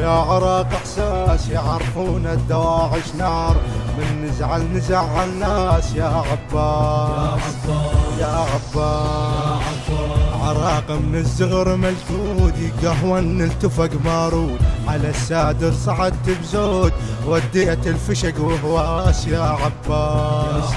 يا عراق احساس يعرفون الدواعش نار، من نزعل الناس يا عباس يا عباس. عراق من الزغر ملكود يقهون التفق مارود، على السادر صعدت بزود وديت الفشق وهواس يا عباس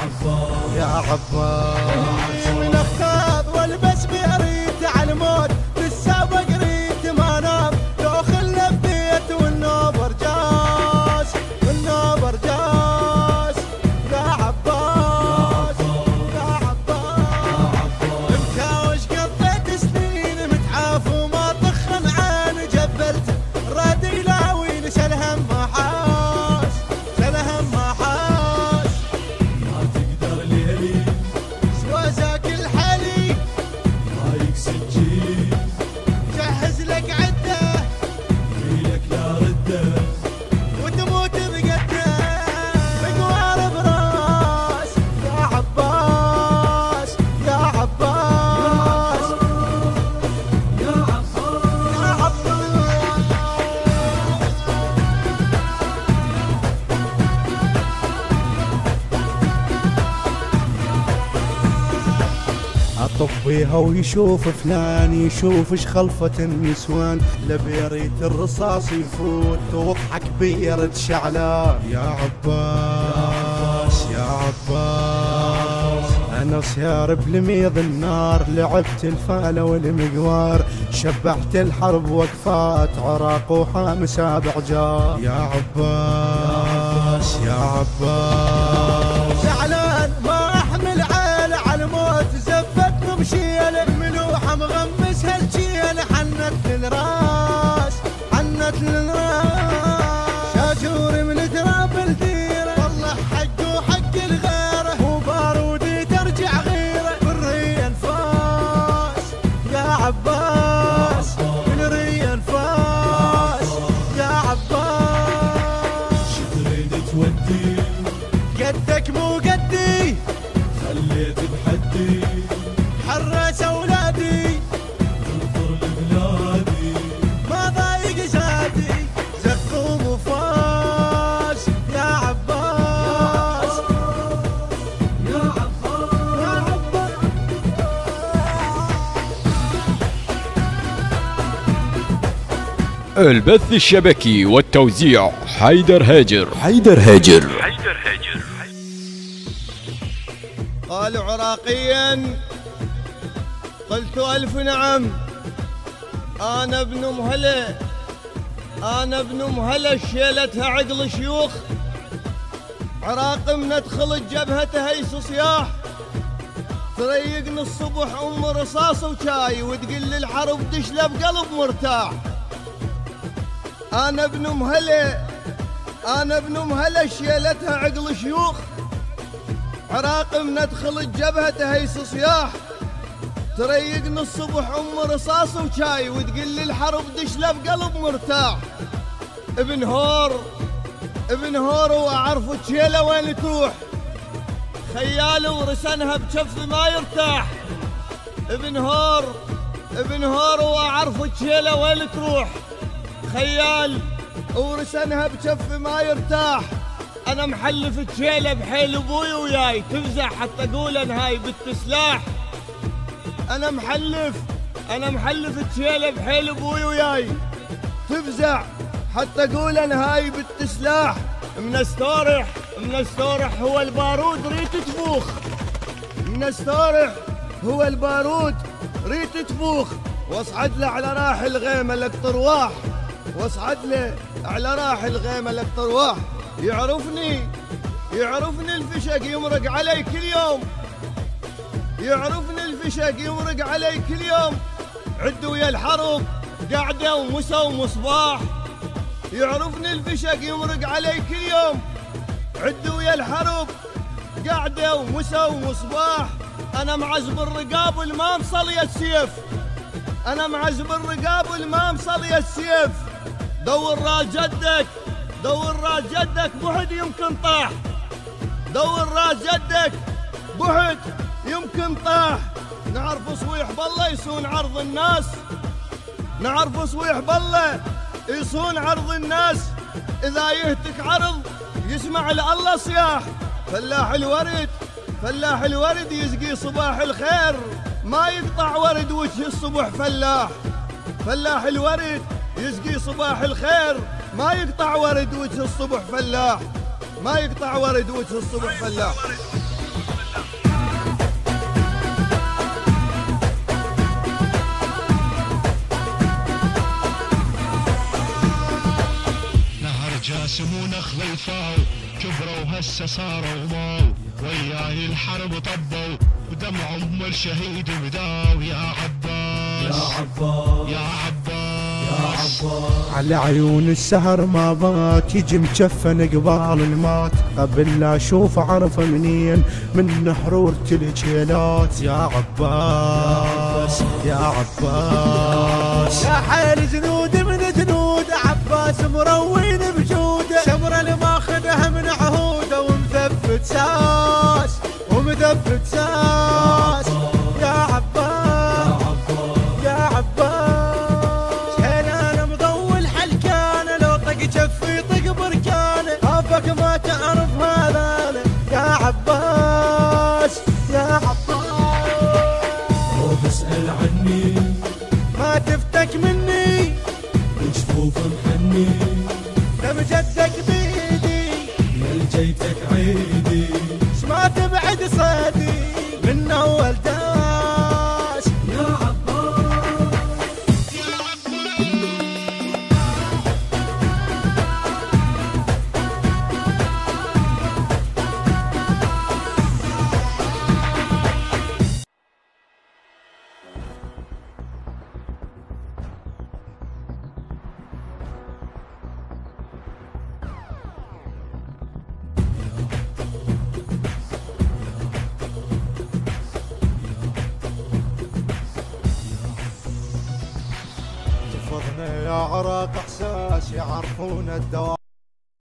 يا عباس. من الخاض والبس بيريت على الموت للسابق ريت ما نام، لو خلنا ببيت والنوبر جاس والنوبر جاس يا عباس يا عباس. مكاوش قضيت سنين متعاف وما طخن عين جبرت رادي لاوين شلهم ما حاس شلهم ما حاس. ما تقدر ليلي سوى ذاك الحلي رايق سجين، جهز لك عده فيلك لا رده وتموت بقده بقوار براس يا عباس يا عباس يا عباس. يا عباس. اطفيها ويشوف فلان يشوف ايش خلفة النسوان، لبيريت الرصاص يفوت وضحك بيرد شعلان يا عباس يا عباس. انا صيار بلميض النار لعبت الفالة والمقوار، شبعت الحرب وقفات عراق وحام سابع جار يا عباس يا عباس. زعلان ما احمل عيل على الموت زفت بمشيل ملوحة مغمس هالجيل حنت للراس حنت للراس. شاجور من تراب الديرة والله حقه حق الغيره وبارودي ترجع غيره بالري انفاس يا عباس بالري انفاس يا عباس. تريد تودي قدك مو قدي خليت بحدي، حرس اولادي انطر لبلادي ما ضايق زادي زقوم وفاس يا عباس يا عباس. يا عباس. البث الشبكي والتوزيع حيدر هاجر. قالوا عراقيا قلت ألف نعم، أنا ابن مهلة أنا ابن مهلة شيلتها عقل شيوخ. عراق من ادخل الجبهة هيس صياح، تريقني الصبح أم رصاص وشاي وتقل الحرب دشله بقلب مرتاح. أنا ابن مهلة أنا ابن مهلة شيلتها عقل شيوخ. عراق من ادخل الجبهة هيس صياح، تريقني الصبح ام رصاص وشاي وتقل الحرب دشله بقلب مرتاح. ابن هور واعرف تشيله وين تروح، خيال ورسنها بجف ما يرتاح. ابن هور واعرف تشيله وين تروح، خيال ورسنها بجف ما يرتاح. انا محلف تشيله بحيل ابوي وياي تفزع حتى اقول انهاي بالتسلاح. انا محلف تشيله بحيل ابوي وياي تفزع حتى اقول انهاي بالتسلاح. من استورح هو البارود ريت تفوخ، من استورح هو البارود ريت تفوخ. واصعد له على راح الغيمه لك طرواح، واصعد له على راح الغيمه لك طرواح. يعرفني الفشق يمرق علي كل يوم، يعرفني الفشق يمرق علي كل يوم. عدوا يا الحرب قعده ومسا ومصباح، يعرفني الفشق يمرق علي كل يوم. عدوا يا الحرب قعده ومسا ومصباح. انا معزب الرقاب والما مصلي السيف، انا معزب الرقاب والما مصلي السيف. دور راس جدك بحد يمكن طاح، دور راس جدك بحد يمكن طاح. نعرف صويح بالله يسون عرض الناس، نعرف صويح بالله يصون عرض الناس، إذا يهتك عرض يسمع لله صياح. فلاح الورد، فلاح الورد يسقي صباح الخير، ما يقطع ورد وجه الصبح فلاح. فلاح الورد يسقي صباح الخير، ما يقطع ورد وجه الصبح فلاح، ما يقطع ورد وجه الصبح فلاح. جاسم ونخل الفاو كبروا هسه صاروا ماو، وياي الحرب طبوا ودمعهم الشهيد بداو. يا عباس يا عباس يا عباس يا عباس، على عيون السهر ما بات يجي مجفن قبال المات، قبل لا اشوف عرفه منين من حرورة الجيلات. يا عباس يا عباس، يا حيل جنود من جنود عباس مروين بجوده، سمره اللي ماخذها من عهوده ومثبت ساس ومثبت ساس. يا عباس يا عباس، انا مضول حلكانه، لو طق جفي طق بركانه، خافك ما تعرف هذا. يا عباس يا عباس، روح اسأل عني ما تفتك مني وجفوف محني، دم جدك بيدي يا جيتك عيدي، ما تبعد صيدي من اول داس. يا عباس تفضنا يا عراق احساس يعرفون الدواء.